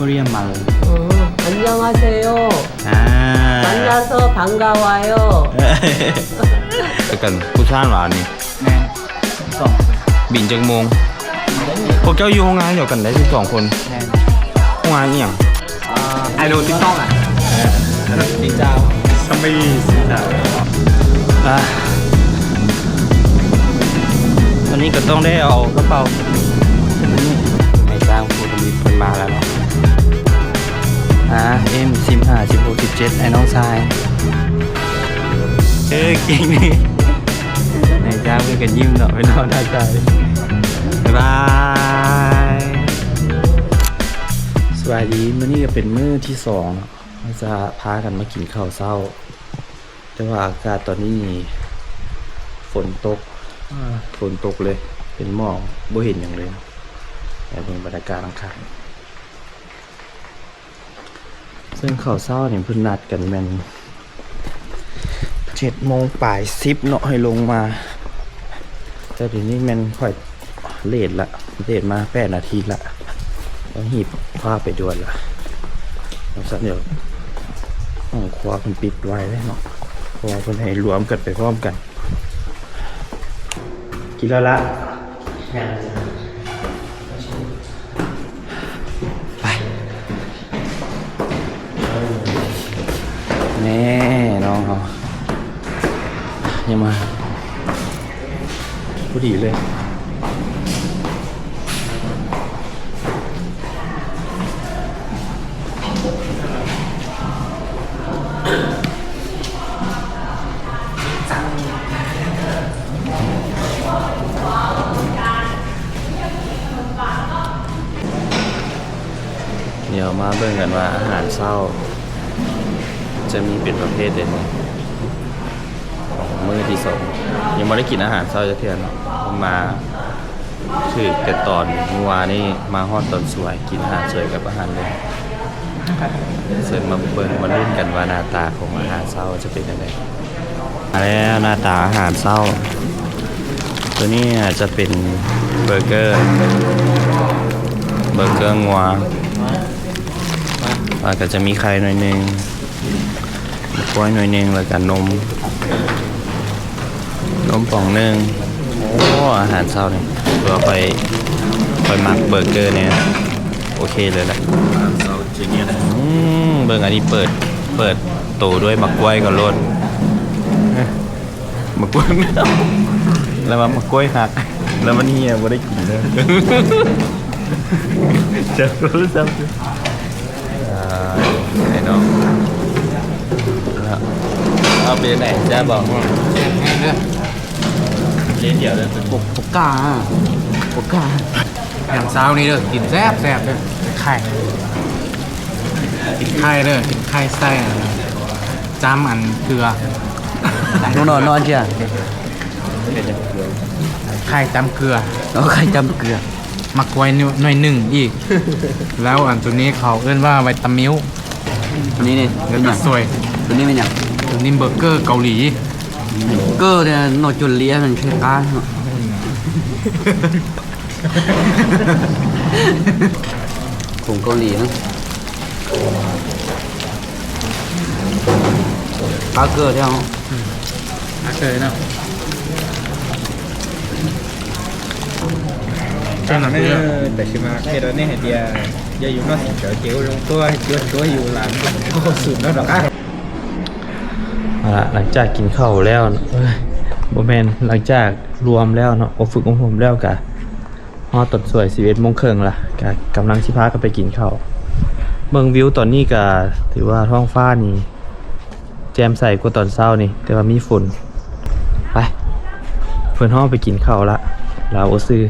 Korean 말. 안녕하세요. 만나서 반가워요. 약간 부산 말이. แน่สอง บินจากโมงพวกเจ้าอยู่ห้องงานเดียวกันได้12 คน แน่ ห้องงานอีหยัง ไอโดติ๊กต็อกอ่ะดีเจ้าสมีสิจ้า อ่ะวันนี้ก็ต้องได้เอากระเป๋าไม่จ้างผู้ทำบินคนมาแล้วเนาะเอ็ม15 16 17ไอ้น้องชายเก่งนี่นายจ้างเพื่อนกันยิ้มเนาะไม่นอนหน้าใจบ๊ายบายสวัสดีมื้อนี้ก็เป็นมื้อที่2เนาะเราจะพากันมากินข้าวเช้าแต่ว่าอากาศตอนนี้ฝนตกเลยเป็นหมอกบ่เห็นอย่างเลยแต่เป็นบรรยากาศข้างๆซึ่งข้าวเช้าเนี่ยเพิ่นนัดกันแม่น7 โมงปลาย10เนาะให้ลงมาแต่ทีนี้แม่นค่อยเลทมา8 นาทีละแล้วหีบผ้าไปด่วนละแล้วสักเดี๋ยวห้องครัวเพิ่นปิดไว้เลยเนาะเพราะว่าเพิ่นให้รวมกันไปพร้อมกันกินแล้วละไปแน่น้องเขายังมาพอดีเลยเดี๋ยวมาเบิ่งกันว่าอาหารเช้าจะมีเป็นประเภทเด่นของมื้อที่2ยังไม่ได้กินอาหารเช้าจะเทื่อนมาถือแต่ตอนเมื่อวานนี่มาฮอดตอนสวยกินอาหารสวยกับอาหารเลยเสร็จมาเบิ่งมาลุ้นกันว่าหน้าตาของอาหารเช้าจะเป็นยังไงมาแล้วหน้าตาอาหารเช้าตัวนี้จะเป็นเบอร์เกอร์งัวแล้วก็จะมีไข่หน่อยนึงกล้วยหน่อยนึงแล้วก็นมป่องนึงโอ้อาหารเช้าเนี่ยเราไปหมักเบอร์เกอร์เนี่ยโอเคเลยแหละเบิ่งอันนี้เปิดโตด้วยหมักกล้วยกับรสหมักกล้วยไม่ต้องแล้วหมักกล้วยหักแล้วมันเหี่ยไม่ได้กินเลยจะรู้ซ้ำไอ้น้องเอาไปไหนจะบอกเล่นเดี่ยวเลยปกกาอย่างเช้านี้เด้อกินแซ่บเด้อไข่กินไข่เด้อกินไข่ไส้จ้ำอันเกลือน อนเชียไข่จ้ำเกลือ แล้วใครจำเกลือมักไว้หน่อยหนึ่งอีก แล้วอันตัวนี้เขาเรียกว่าไวตามิล ตัวนี้นี่ แล้วก็สวย ตัวนี้เป็นอย่าง ตัวนี้เบอร์เกอร์เกาหลี เกอร์เนี่ยหนวดจุลเลียมันใช่ก้าของเกาหลีนะปลาเกอร์ที่เขาเคยนะแต่ชิมาเทระเนี่ยเดียยาอยู่นอกเดี๋ยวเจียวลงตัวอยู่หลังโอ้สุดแล้วดอกอ่ะหลังจากกินข้าวแล้วโมเมนหลังจากรวมแล้วเนาะฝึกอบรมแล้วกะฮอดตดสวย11 โมงครึ่งละกะกำลังชิพากันไปกินข้าวเมืองวิวตอนนี้กะถือว่าท้องฟ้านี่แจ่มใสกว่าตอนเช้านี่แต่ว่ามีฝนไปเพื่อนห้องไปกินข้าวละเราโอซื้อ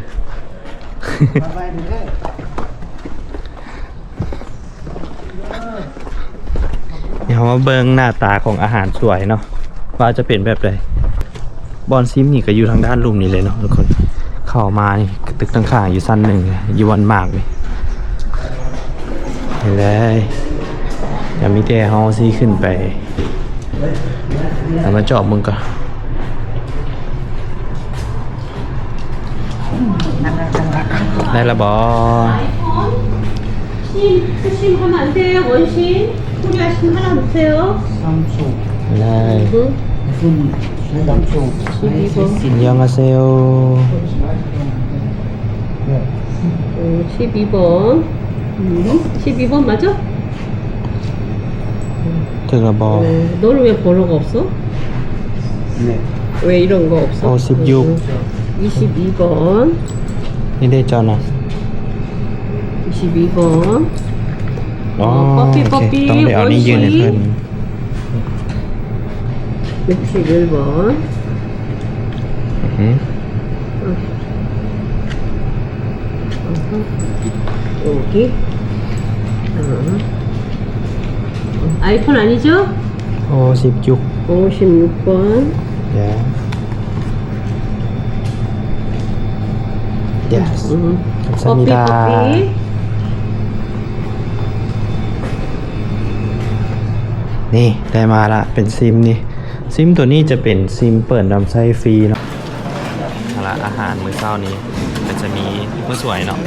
เดี๋ยวมาเบิ่งหน้าตาของอาหารสวยเนาะว่าจะเป็นแบบใดบอนซิมนี่ก็อยู่ทางด้านลุ่มนี่เลยเนาะทุกคนเข้ามานี่ตึกตั้งข้างอยู่สั้นหนึ่งอยู่วันมากเลยเห็นเลยอย่ามีแต่เฮาซี่ขึ้นไปแล้วมาจอบมึงก่อนได้ละบอ 하면 안 돼요, 원심. 코리아심 하나 넣으세요. ได้ 응? 12번. ยองอาเซโอ 12번. 12번 맞아? ถึงระบอ 너는 왜 번호가 없어? 왜 이런 거 없어? โอ้16 22번. นี่ได้จอนะ 22번. อ๋อ ป๊อปปี้ โอ ป๊อป เค ปี้ ต้องได้เอานี่ยืนให้เพื่อน 61번. อืม 여기. 아이폰 아니죠? โอ้10 ยุก 56번. เดี๋ยว yes 커피 감사합니다 커피. นี่ได้มาละเป็นซิมนี่ซิมตัวนี้จะเป็นซิมเปิดลำไส้ฟรีเนาะเอาละอาหารมื้อเช้านี้ก็จะมีมื้อสวยเนาะ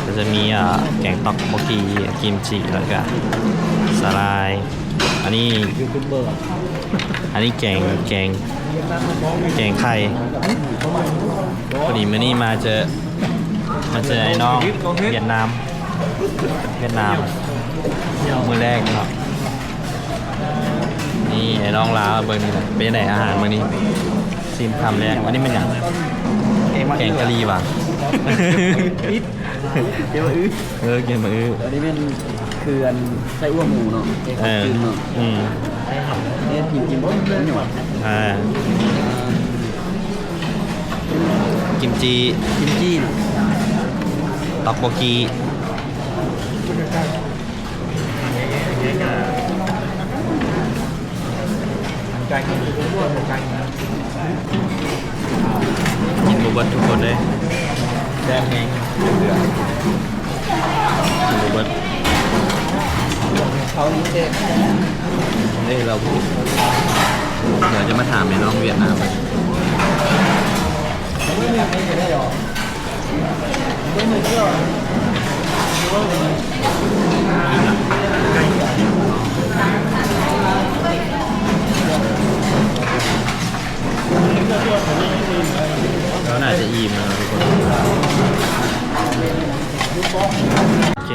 ก็จะมีแกงต๊อกโบกีกิมจิแล้วก็สาลาย อันนี้แกงไข่พอดีมื้อนี้มาเจอไอ้น้องเวียดนามมื้อแรกเนาะนี่ไอ้น้องลาวเบอร์นี่แหละเป็นไหนอาหารมื้อนี้ซิมทำแล้วอันนี้มันอย่างแกงกะหรี่ว่ะเกมมาอื้อ อันนี้เป็นคืออันไส้อั่วหมูเนาะไอ้ข้าวจืดเนาะ เนี่ยกินบ่ได้หน่อย กิมจิ กิมจิเนาะ ต็อกโบกีกินบูเบิร์ตทุกคนเลยแซ่บเองกินบูเบิร์ต เขานี่เด็ด เดี๋ยวจะมาถามไอ้น้องเวียดนามแล้วน่าจะอิ่มนะทุกคนโอเค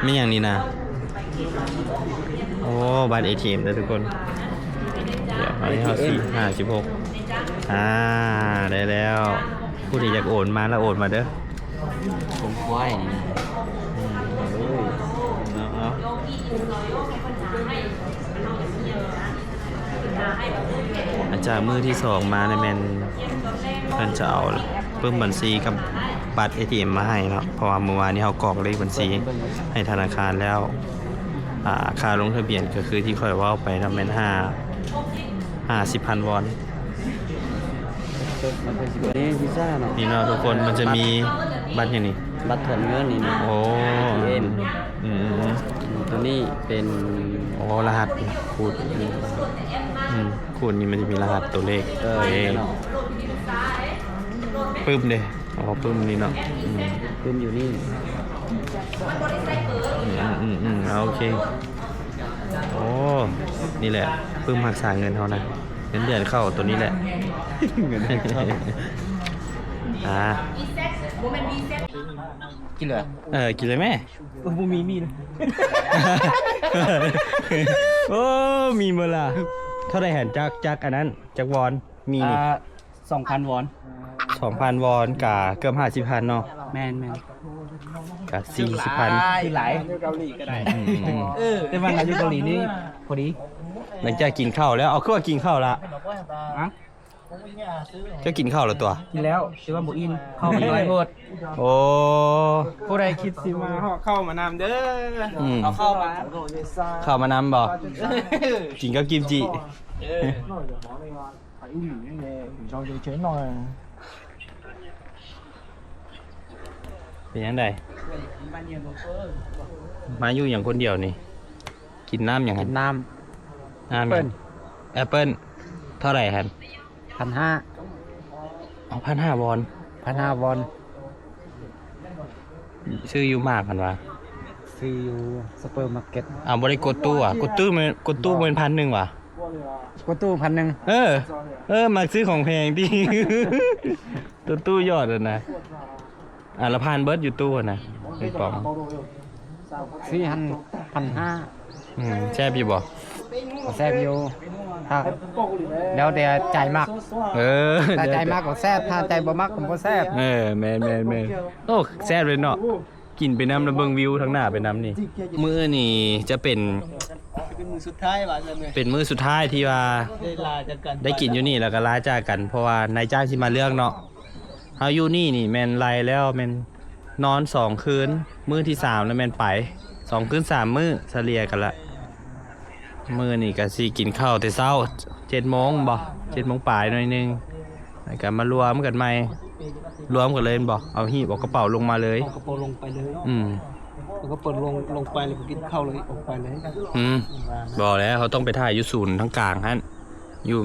ไม่อย่างนี้นะ โอ้บัตร ATM นะทุกคน เดี๋ยวเอาที่เขา456ได้แล้วผู้ที่อยากโอนมาแล้วโอนมาเด้อ ผมควายนี่ เอาอาจารย์มือที่2มาในแมนเพิ่นจะเอาเพิ่มบัญชีกับบัตร ATM มาให้เนาะเพราะว่าเมื่อวานนี้เขากรอกเลขบัญชีให้ธนาคารแล้วค่าลงทะเบียนก็คือที่ค่อยว่าไปทำเป็น50,000 วอน มันเป็นสิบนี่พิซซ่าเนาะ นี่เนาะทุกคนมันจะมีบัตรอย่างนี้ บัตรถอนเงินนี่นะ โอ้ตัวนี้เป็น โอ้รหัสขูดขูดนี่มันจะมีรหัสตัวเลขเนาะ ปึ้มเด้ปึ้มนี่เนาะ ปืนอยู่นี่ โอเคโอ้นี่แหละปึ้มหักษาเงินเขานะเงินเดือนเข้าตัวนี้แหละเงินเข้ากินเลย กินเลยแม่ บ่มีมีเลย โอ้มีเวลาเท่าไรแห่นจักอันนั้นจักวอนมีนี่ 2,000 วอน 2,000 วอนกะเกือบ50,000เนาะ แม่น กะ40,000 คือหลายเกาหลีก็ได้แต่ว่าอยู่เกาหลีนี่พอดี หลังจากกินข้าวแล้วเอาขึ้นมากินข้าวละ อ่ะ ก็กินข้าวแล้วตัว กินแล้วชื่อว่าบ่อินเข้ามาน้อยโพด โอ้ ผู้ใดคิดสิมาเข้ามานำเด้อ เอาเข้ามา ข้าวมานำบ่กินกับกิมจิเป็นยังไงมาอยู่อย่างคนเดียวนี่กินน้ำอย่าง กินน้ น้ำแอปเปิ้ลเท่าไหร่ครับ ำ 1,500 วอน 1,500 วอน ชื่อยูมากกันวะ ซื้ออยู่ซุปเปอร์มาร์เก็ต บ่ได้กดตู้อ่ะกดตู้มัน1,000ว่ะ กดตู้1,000 มาซื้อของแพงดิ ตู้ยอดนะละพันเบิร์ดอยู่ตู้นะเป็นปอง 4,500 แช่บอยู่บ่ แซ่บอยู่ถ้าแล้วแต่ใจมากถ้าใจมากก็แซ่บถ้าใจบ่มากก็บ่แซ่บ แม่นโอ้แซ่บเลยเนาะกินไปน้ำแล้วเบิ่งวิวทั้งหน้าไปน้ำนี่มื้อนี่จะเป็นมื้อสุดท้ายว่าซั่นเลยเป็นมื้อสุดท้ายที่ว่าได้ลาจากกันได้กินอยู่นี่แล้วก็ลาจากกันเพราะว่านายจ้างสิมาเลือกเนาะเฮาอยู่นี่แม่นไล่แล้วแม่นนอน2คืนมื้อที่3แล้วแม่นไป2คืน3มื้อเฉลี่ยกันละมื้อนี่ก็สิกินข้าวแต่เช้า 7:00 นบ่ 7:00 นปลายหน่อยนึงแล้วก็มารวมกันใหม่รวมกันเลยบ่เอาหีบเอากระเป๋าลงมาเลย กระโปรงลงไปเลย แล้วก็เปิดลงไปเลยกินข้าวเลยออกไปเลย บอกแล้วเขาต้องไปถ่ายอยู่ศูนย์ทั้งกลางฮะ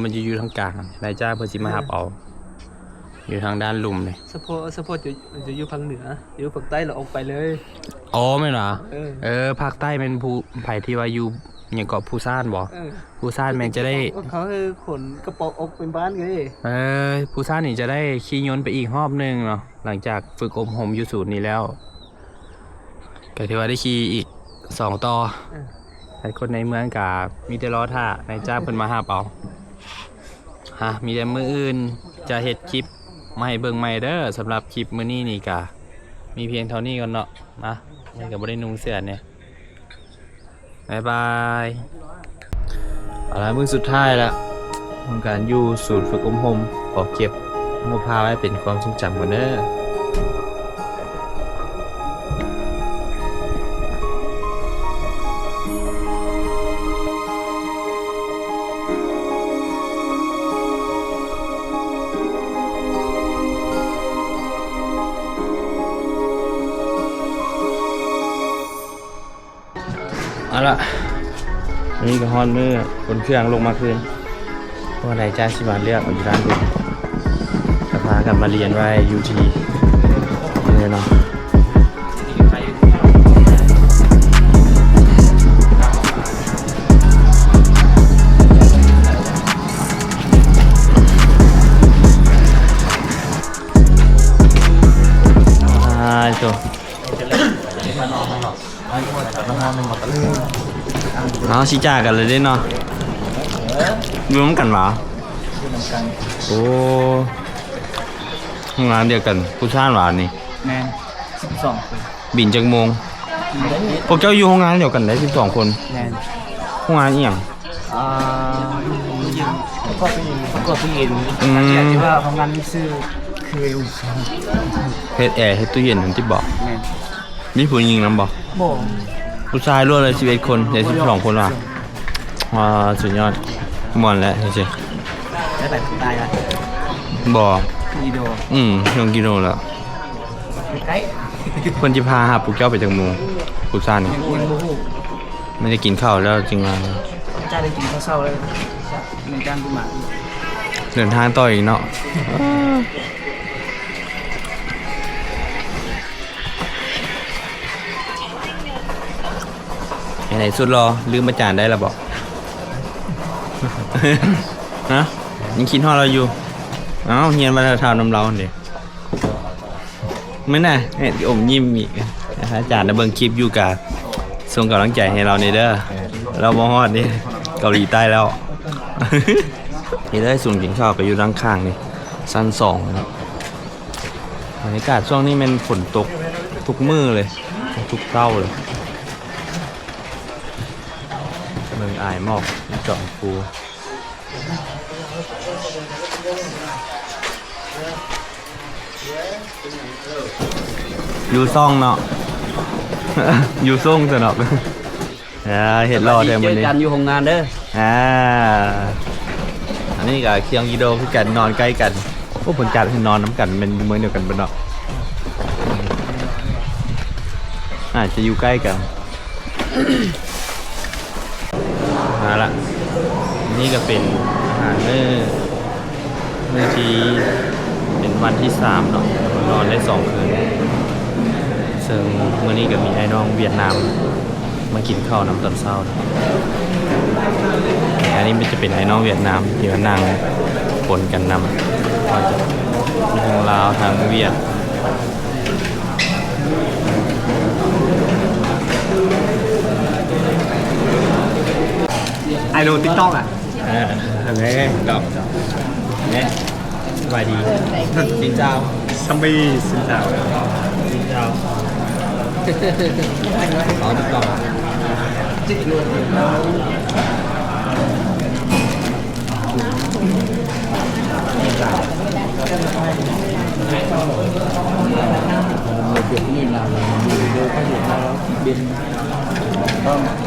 มันจะอยู่ทั้งกลางนายจ้างเพื่อสิมาหับเอาอยู่ทางด้านลุ่มเลย สะโพกจะอยู่ภาคเหนืออยู่ภาคใต้เราออกไปเลย อ๋อไม่เหรอภาคใต้เป็นภูไผ่ที่ว่าอยู่อย่างเกาะภูซ่านบ่ภูซ่านแมงจะได้เขาคือขนกระเป๋าออกเป็นบ้านไงภูซ่านนี่จะได้ขี่ยนต์ไปอีกรอบนึงเนาะหลังจากฝึกอบรมอยู่ศูนย์นี้แล้วก็ถือว่าได้ขี่อีก2ต่อแต่คนในเมืองกะมีแต่รอท่านายจ้างเพิ่นมาหับเอามีแต่มื้ออื่นจะเฮ็ดคลิปมาให้เบิ่งใหม่เด้อสำหรับคลิปมื้อนี้นี่กะมีเพียงเท่านี้ก่อนเนาะนะนี่ก็บ่ได้นุ่งเสื้อเนี่ยบ๊ายบายเอาละมื้อสุดท้ายแล้วของการอยู่ศูนย์ฝึกอบรมขอเก็บมพาไว้เป็นความทรงจำก่อนเด้อเอาละนี่ก็ฮอนมือบนเครื่องลงมาคืนเพราะนายจ้างชิมาเลือกอยู่ด้านบนจะพากันมาเรียนไว้ยูทีนี่เนาะตัวเอาชิจ่ากันเลยได้เนาะรวมกันเหรอโอ้ห้องน้ำเดียวกันผู้ชายหวานนี่ แมน12 คน บินจังโมงพวกเจ้าอยู่ห้องงานเดียวกันได้12 คน แมน ห้องงานอีหยังก็พี่อินที่ว่าของงานซื้อคือเฮ็ดแอร์เฮ็ดตู้เย็นนั่นที่บอก แมน มีผู้หญิงนำบ่ บ่ ผู้ชายรวดเลย11 คนเดี๋ยว12 คนว่ะสุดยอดม่วนแล้วจริง ได้ไปตายอ่ะ บ่ กิโล ลงกิโลแล้ว ใกล้ เพิ่นสิพาหาผู้เจ้าไปจังโมงผู้ชายนี่ ยังบ่ฮู้ ไม่ได้กินข้าวแล้วจริงว่า จ้าได้กินข้าวเช้าเลยในการกูมา เดินทางต่ออีกเนาะไหนสุดรอลืมอาจารย์ได้แล้วบอก นะยังคิดฮอดเราอยู่เอ้าเฮียนมาทำน้ำเราเดี๋ยวไม่น่ะเห็นอมยิ้มอีกอาจารย์นะเบิ่งคลิปอยู่กับส่งกำลังใจให้เราในเด้อเราบ่ฮอดนี่เกาหลีใต้แล้ว นี่ได้สูงกินข้าวก็อยู่ด้านข้างนี่ชั้น2นะบรรยากาศช่วงนี้มันฝนตกทุกมื้อเลยทุกเต้าเลยเมืองอายหมอกเจาะฟูอยู่ซ่องเนาะ อยู่ซ่งสนับ เห็ดรอแทนวันนี้ เจอกันอยู่โรงงานเด้อ อันนี้กับเคียงยีโดคือกันนอนใกล้กันพวกผลจัดให้นอนน้ำกันเป็นเมืองเดียวกันปะเนาะอาจจะอยู่ใกล้กัน มาละนี่ก็เป็นอาหารมื้อที่เป็นวันที่3เนาะนอนได้2 คืน ซึ่งมื้อนี้ก็มีไอ้น้องเวียดนามมากินข้าวน้ำตอนเช้าอันนี้มันจะเป็นไอ้น้องเวียดนามที่ว่านั่งปนกันนำว่าจะมีทางลาวทางเวียด ไอโลติ๊กต็อกอ่ะ อันนี้กับเนี่ยสบายดีจินเจ้า ซัมบี้สินสาว จินเจ้าอ๋อถูกต้อง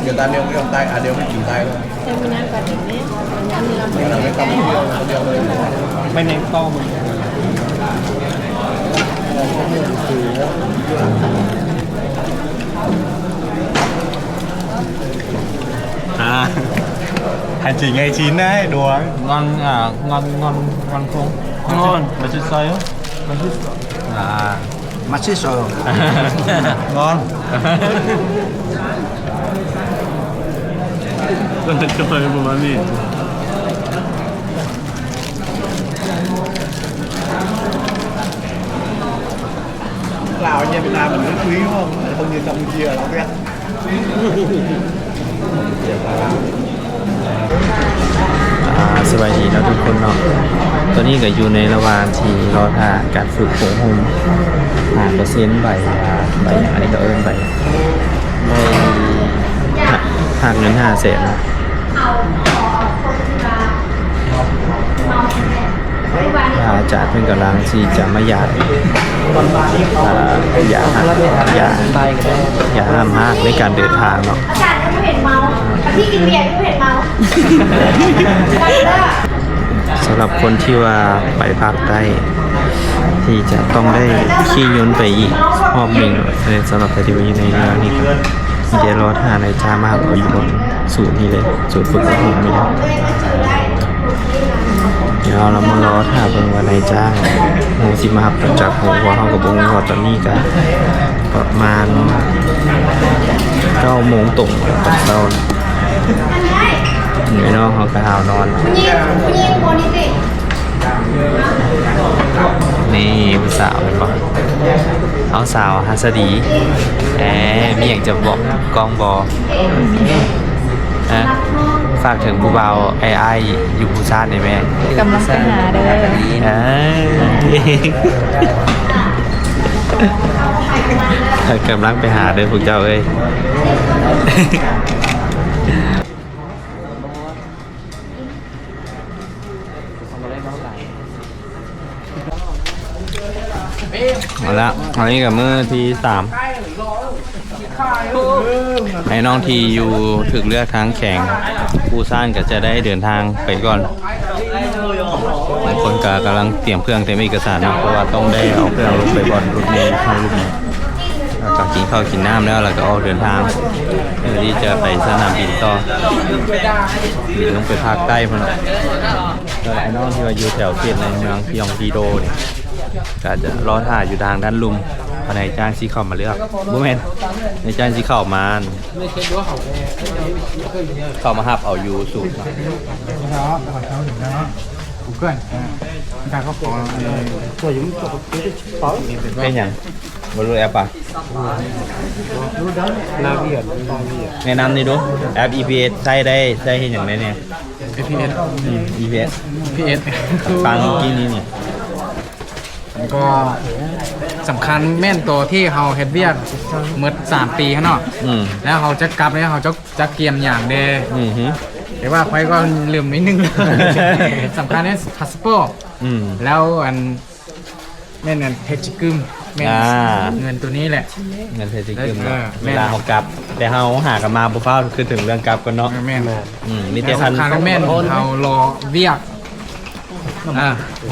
Người ta đeo cái găng tay, đeo cái chuyền tay thôi. Nhưng mà mấy con đeo đây. ไม่เน้นต้องมึง hành trình ngày 9 đấy đùa ngon à ngon ngon ngon không ngon mà chưa xoay không à Mắt xích rồi. ngon con thật chơi một món gì Lào anh em Việt Nam mình rất quý đúng không? Không như Campuchia là ghét. สบายดีแล้วทุกคนเนาะตอนนี้ก็อยู่ในระหว่างที่รอท่าการฝึกโผงโฮม5%ใบอันนี้ก็เอิ้นใบหักเงิน500,000นะอาจารย์เพิ่นกำลังที่จะมาหยาดอย่าห้ามหักในการเดินทางเนาะ อาจารย์ก็ไม่เห็นเมาแต่พี่กินเบียร์ก็ไม่เห็นเมา สำหรับคนที่ว่าไปภาคใต้ที่จะต้องได้ขี่ยนต์ไปอีกรอบหนึ่งเลยสำหรับใครที่อยู่ในเรือนี่ครับเดี๋ยวรอท่านายจ้ามาหาเราอยู่บนสูตรนี้เลยสูตรฝึกอบรมนี่นะเดี๋ยวเรามารอท่าเพิ่งว่านายจ้างโมสิมาหับจากหัวเขากับวงหัวตอนนี้กันประมาณ9 โมงตรงตอนเช้าเหนื่อยเนาะเขาก็หาวนอน ยิงโมนิติ นี่ผู้สาวเป็นบ่เอาสาวฮัสดีมีอย่างจะบอกกองบอฝากถึงผู้เบาไอ้อยู่ผู้ชาติได้ไหม กำลังไปหาเด้อ กำลังไปหาเด้อพวกเจ้าเอ้ยเอาละอันนี้กับมือที่3ให้น้องทีอยู่ถึกเลือกทางแข่งผู้สร้างก็จะได้เดินทางไปก่อนบางคนก็กำลังเตรียมเครื่องเตรียมเอกสารนะเพราะว่าต้องได้เอาเครื่องลงไปก่อนรถเมล์เข้ารถเมล์จากกินข้าวกินน้ำแล้วเราก็ออกเดินทางเพื่อที่จะไปสนามบินต่อบินลงไปภาคใต้พอนะแล้วไอ้น้องที่ว่าอยู่แถวเขตในเมืองพิยองพีโดเนี่ยก็จะรอท่าอยู่ทางด้านลุมภายในจ้างซีเข้ามาเลือกบุแมนในจ้างซีเข้ามาเข้ามาหับเอาอยู่สูตร กูเกิลการเขาขอตัวยุ่งตัวเป๋า เป็นอย่างบรู้แอปป่ะ ลาเวียด แนะนำนี่ดูแอป EPS ใช้ได้ใช้เห็นอย่างไรเนี่ย PPS EPS PPS ฟังกินนี่นี่ ก็สำคัญแม่นตัวที่เขาเฮ็ดเวียกเมื่อ3 ปีเนาะแล้วเขาจะกลับแล้วเขาจะเกียมอย่างเด แต่ว่าไฟก็ลืมนิดนึง สำคัญนี่พาสปอร์ตแล้วอันแม่นเงินเพชรกึมแม่นเงินตัวนี้แหละ เงินเพชรกึมเนาะเวลาเขากลับ แต่เขาหากันมาบุฟเฟ่คือถึงเรื่องกลับกันเนาะ แม่น มีแต่ทัน สำคัญแม่นเขารอเวียก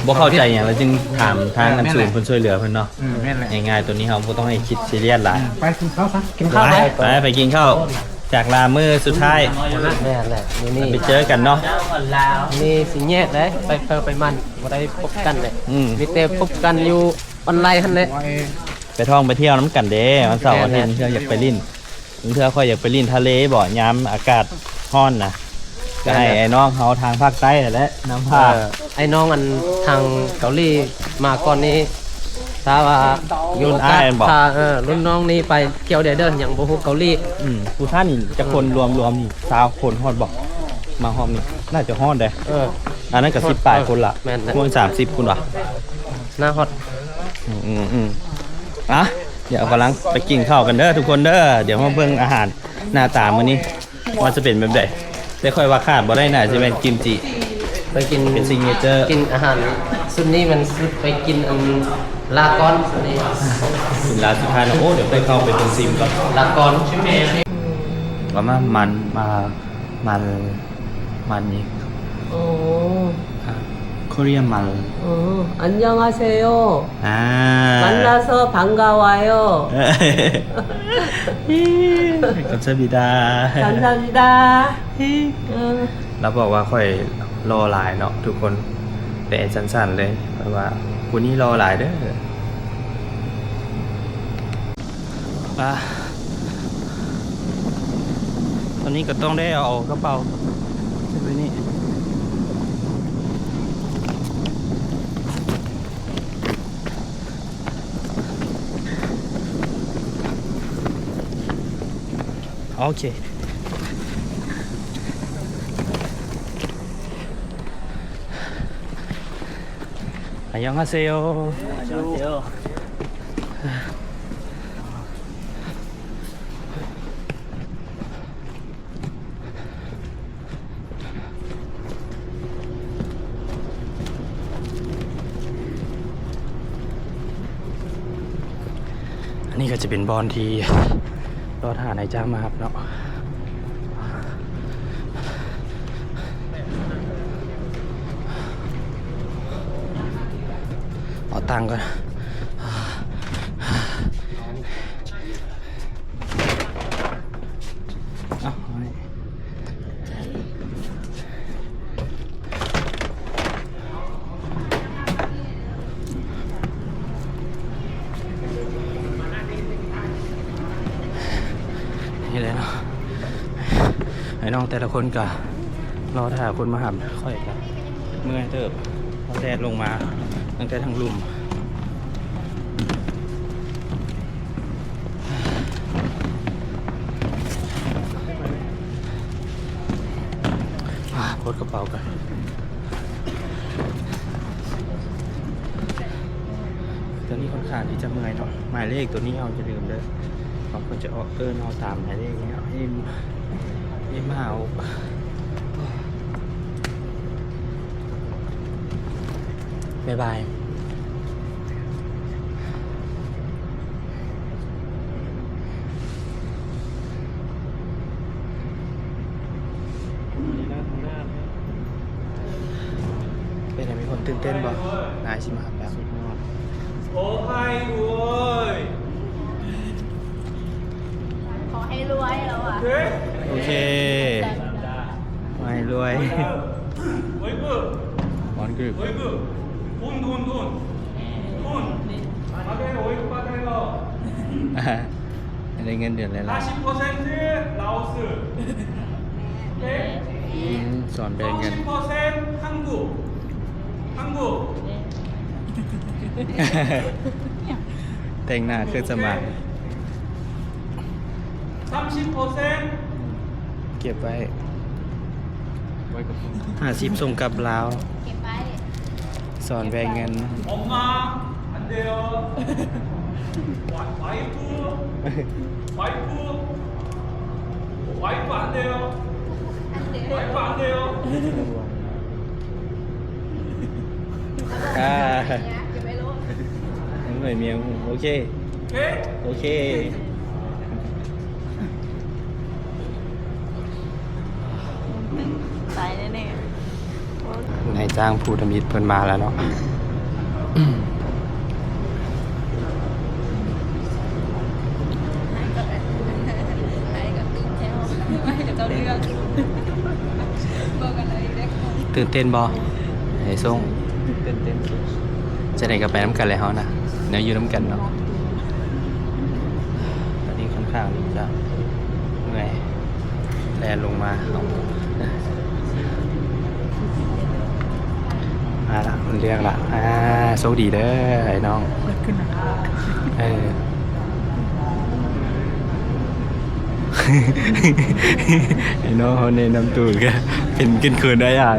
บ่เข้าใจอย่างเราจึงถามทางนันสูนเพิ่นช่วยเหลือเพิ่นเนาะ แม่นแหละ ง่ายๆตัวนี้เขาบ่ต้องให้คิดซีเรียสหลาย ไปกินข้าวซะ กินข้าวไหม ไปกินข้าวจากลามื้อสุดท้าย แม่แหละนี่ ไปเจอกันเนาะ นี่สิแยกเลยไปมันบ่ได้พบกันเลย อืม มีแต่พบกันอยู่ออนไลน์หั่นแหละ ไว้ ไป ท่องไปเที่ยวน้ำกันเด้วันเสาร์อาทิตย์เธออยากไปลิ้นเธอค่อยอยากไปลิ้นทะเลบ่ยามอากาศร้อนนะก็ให้ไอ้น้องเขาทางภาคใต้นั่นแหละน้ำผ้า ไอ้น้องอันทางเกาหลีมาก่อนนี้ถ้าว่า รุ่นอ้ายบอก พารุ่นน้องนี่ไปเที่ยวเด้ออย่างบ่ฮู้เกาหลี ผู้ท่านนี่จะคนรวมนี่20คนฮอดบอกมาห้องนี่น่าจะฮอดได้อันนั้นก็10ปลายคนละ แม่น พวก30คุณวะ หน้าฮอต อ่ะเดี๋ยวกำลังไปกินข้าวกันเด้อทุกคนเด้อเดี๋ยวมาเบิ่งอาหารหน้าตามื้อนี้ว่าจะเป็นแบบใดแต่ค่อยว่าขาดบ่ได้น่าจะเป็นกิมจิ ไปกิน เป็นซิงเกิล กินอาหารสุดนี้มันสุดไปกินอันลากอนสุดนี้ ถึงร้านสุดท้ายแล้วโอ้เดี๋ยวไปเข้าไปตรงซิมก่อน ลากอน ว่ามันนี่ 어, โคเรียมัน 안녕하세요. อ่า 만나서 반가워요. กับสบิดา 감사합니다. เราบอกว่าค่อยรอหลายเนาะทุกคนแต่สั้นๆเลยเพราะว่ากูนี่รอหลายเด้อตอนนี้ก็ต้องได้เอากระเป๋าใช่ไหมนี่โอเค안녕하세요. 안녕하세요.อันนี้ก็จะเป็นบอลที่รอทหารนายจ้างมาครับเนาะเอาตังค์ก่อนเอาไว้นี่เลยเนาะไอ้น้องแต่ละคนก็รอถ่ายคนมาหับค่อยกันเมื่อยเติบพอแดดลงมาตั้งแต่ทั้งลุ่มโพสกระเป๋ากันตัวนี้ค่อนข้างที่จะเมื่อยเนาะหมายเลขตัวนี้เราจะลืมเลยเราก็จะเอาเอาตามหมายเลขนี้ให้มาเอาบ๊ายบายเป็นไงมีคนตื่นเต้นบ่นายชิมาครับ โอ้ยโว้ย ขอให้รวยแล้วอ่ะ โอเคไม่รวย 월급 บอลกรึบ 월급 돈 받아요 월급 받아요 ได้เงินเดือนเลยล่ะ 40% 라오스 สอนแบ่งเงิน 30% 한국 แต่งหน้าคือสมัคร 30% เก็บไว้50ส่งกลับลาว เก็บไว้ สอนแบ่งเงิน 엄마 안 돼요 와이프 안 돼요 와이프 안 돼요 อ่า เนี่ยเก็บไว้รู้ ยังเหนื่อยเมียโอเค 오케이? โอเค ตายแน่ นายจ้างภูธมิตรเพิ่นมาแล้วเนาะ ตื่นเต้นบ่ไอ้ส่ง เต้น จะได้กับไปน้ำกันเลยเฮานะเดี๋ยวอยู่น้ำกันเนาะ ข้างนี้จะเมื่อยแลนลงมาเอามาละมันเรียกละโชคดีเด้อไอ้น้องเออ ไอ้น้องเขาในน้ำตูดก็เป็นกินคืนได้ใหญ่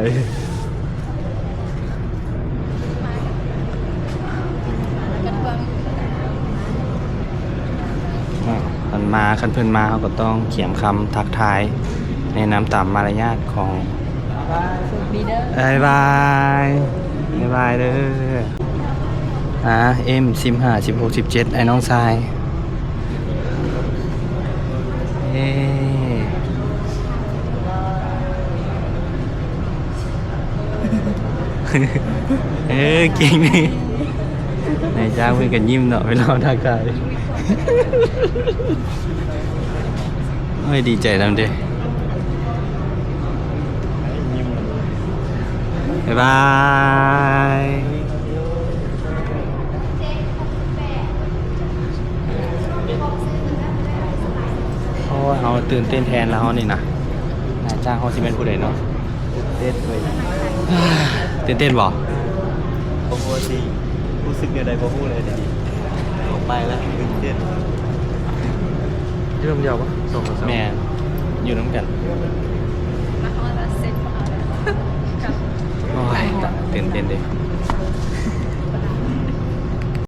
มันมาคันเพิ่นมาเขาก็ต้องเขียนคำทักทายในน้ำตามมารยาทของบายบายบายบายเด้อเอ็ม15 16 17ไอ้น้องชายเก่งนี่นายจ้างเพื่อนกันยิ้มเนาะไปรอทักทายเฮ้ยดีใจแล้วเด้บ๊ายบายโอ้ยเอาตื่นเต้นแทนแล้วนี่นะนายจ้างเขาสิเป็นผู้ใดเนาะเต้นเลยตื่นเต้นบ่ ปกติรู้สึกยังไงบ่ฮู้เลยเดี๋ยวออกไปแล้วตื่นเต้น ที่ลมยาวปะแม่อยู่น้ำกันโอ้ยตื่นเต้นเด้